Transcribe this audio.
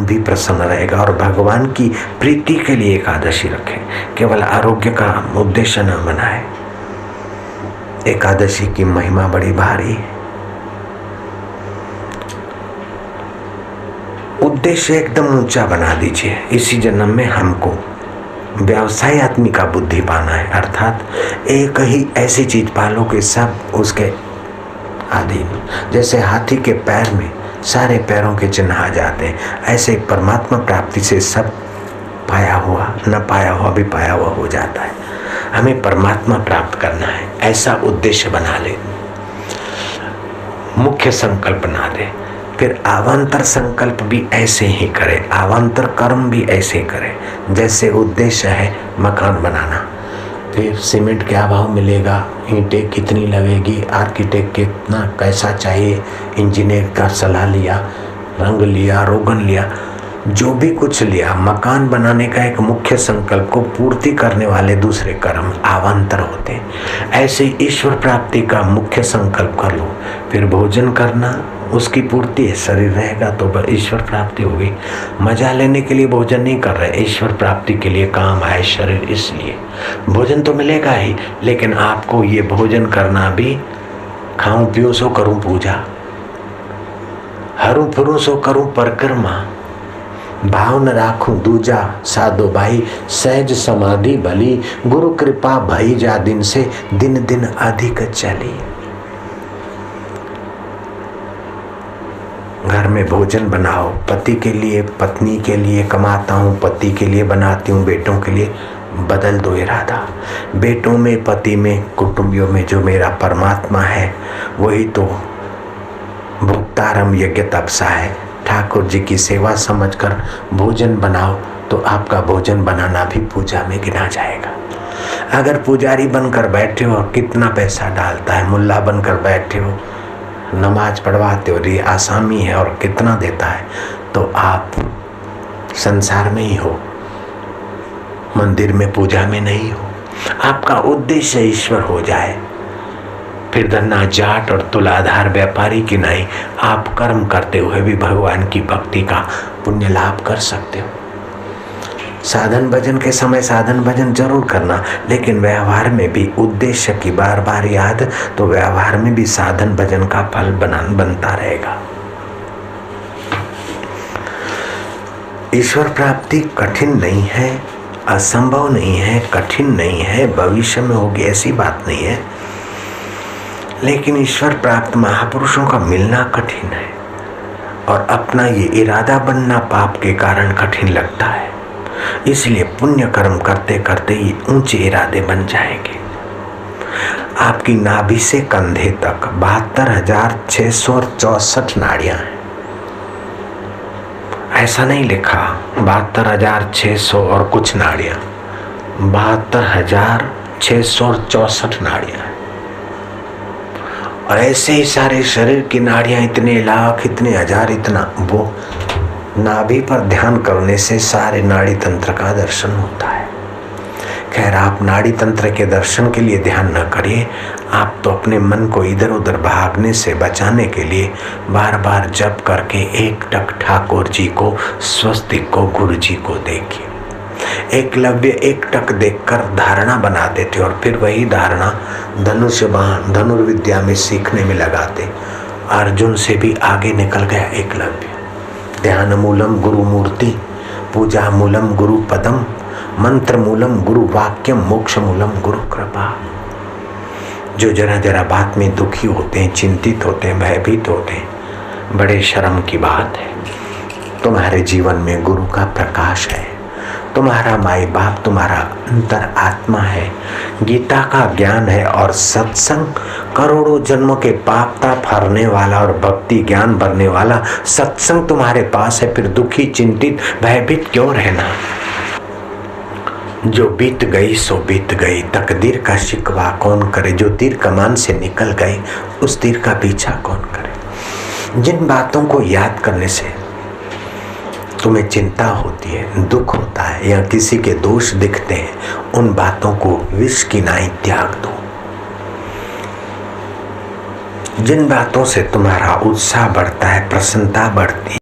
भी प्रसन्न रहेगा। और भगवान की प्रीति के लिए एकादशी रखें, केवल आरोग्य का उद्देश्य न बनाए। एकादशी की महिमा बड़ी भारी है। उद्देश्य एकदम ऊंचा बना दीजिए। इसी जन्म में हमको व्यवसाय आदमी का बुद्धि पाना है, अर्थात एक ही ऐसी चीज पालो कि सब उसके अधीन। जैसे हाथी के पैर में सारे पैरों के चिन्ह आ जाते हैं, ऐसे परमात्मा प्राप्ति से सब पाया हुआ न पाया हुआ भी पाया हुआ हो जाता है। हमें परमात्मा प्राप्त करना है, ऐसा उद्देश्य बना ले, मुख्य संकल्प बना दे। फिर अवान्तर संकल्प भी ऐसे ही करे, अवान्तर कर्म भी ऐसे करे। जैसे उद्देश्य है मकान बनाना, फिर सीमेंट क्या भाव मिलेगा, ईंटें कितनी लगेगी, आर्किटेक्ट कितना कैसा चाहिए, इंजीनियर का सलाह लिया, रंग लिया, रोगन लिया, जो भी कुछ लिया, मकान बनाने का एक मुख्य संकल्प को पूर्ति करने वाले दूसरे कर्म अवान्तर होते हैं। ऐसे ईश्वर प्राप्ति का मुख्य संकल्प कर लो, फिर भोजन करना उसकी पूर्ति है। शरीर रहेगा तो ईश्वर प्राप्ति होगी। मजा लेने के लिए भोजन नहीं कर रहे, ईश्वर प्राप्ति के लिए काम आए शरीर, इसलिए भोजन तो मिलेगा ही, लेकिन आपको ये भोजन करना भी, खाऊं पीऊं सो करूं पूजा, हरू फिरूं सो करूं परिक्रमा, भाव न राखूं दूजा साधो भाई, सहज समाधि भली, गुरु कृपा भई जा दिन से दिन दिन अधिक चली। घर में भोजन बनाओ, पति के लिए पत्नी के लिए कमाता हूँ, पति के लिए बनाती हूँ, बेटों के लिए बदल दो इरादा। बेटों में, पति में, कुटुंबियों में जो मेरा परमात्मा है वही तो भुक्तारम यज्ञ तपसा है। ठाकुर जी की सेवा समझकर भोजन बनाओ तो आपका भोजन बनाना भी पूजा में गिना जाएगा। अगर पुजारी बनकर बैठे हो और कितना पैसा डालता है, मुल्ला बनकर बैठे हो, नमाज पढ़वाते हो, ये आसामी है और कितना देता है, तो आप संसार में ही हो, मंदिर में पूजा में नहीं हो। आपका उद्देश्य ईश्वर हो जाए, फिर धन्ना जाट और तुलाधार व्यापारी की नहीं, आप कर्म करते हुए भी भगवान की भक्ति का पुण्य लाभ कर सकते हो। साधन भजन के समय साधन भजन जरूर करना, लेकिन व्यवहार में भी उद्देश्य की बार बार याद, तो व्यवहार में भी साधन भजन का फल बनता रहेगा। ईश्वर प्राप्ति कठिन नहीं है, असंभव नहीं है, कठिन नहीं है, भविष्य में होगी ऐसी बात नहीं है, लेकिन ईश्वर प्राप्त महापुरुषों का मिलना कठिन है और अपना ये इरादा बनना पाप के कारण कठिन लगता है। इसलिए पुण्य कर्म करते करते ये ऊंचे इरादे बन जाएंगे। आपकी नाभि से कंधे तक 72,664 नाड़ियां हैं। ऐसा नहीं लिखा 72,600 और कुछ नाड़ियां, 72,664 नाड़ियां हैं। और ऐसे ही सारे शरीर की नाड़ियां, इतने लाख, इतने हजार, इतना, वो नाभि पर ध्यान करने से सारे नाड़ी तंत्र का दर्शन होता है। खैर, आप नाड़ी तंत्र के दर्शन के लिए ध्यान न करिए, आप तो अपने मन को इधर उधर भागने से बचाने के लिए बार बार जप करके एक टक ठाकुर जी को, स्वस्तिक को, गुरु जी को देखिए। एकलव्य एक टक देखकर धारणा बना देते और फिर वही धारणा धनुष्य बाण, धनुर्विद्या में सीखने में लगाते। अर्जुन से भी आगे निकल गया एकलव्य। ध्यान मूलम गुरु मूर्ति, पूजा मूलम गुरु पदम, मंत्र मूलम गुरु वाक्यम, मोक्ष मूलम गुरु कृपा। जो जरा जरा बात में दुखी होते हैं, चिंतित होते हैं, भयभीत होते हैं, बड़े शर्म की बात है। तुम्हारे जीवन में गुरु का प्रकाश है, तुम्हारा माई बाप तुम्हारा अंतर आत्मा है, गीता का ज्ञान है और सत्संग करोड़ों जन्मों के पाप ताप हरने वाला और भक्ति ज्ञान भरने वाला सत्संग तुम्हारे पास है। फिर दुखी, चिंतित, भयभीत क्यों रहना? जो बीत गई सो बीत गई, तकदीर का शिकवा कौन करे? जो तीर कमान से निकल गई उस तीर का पीछा कौन करे? जिन बातों को याद करने से तुम्हें चिंता होती है, दुख होता है या किसी के दोष दिखते हैं, उन बातों को विष की नाई त्याग दो। जिन बातों से तुम्हारा उत्साह बढ़ता है, प्रसन्नता बढ़ती है,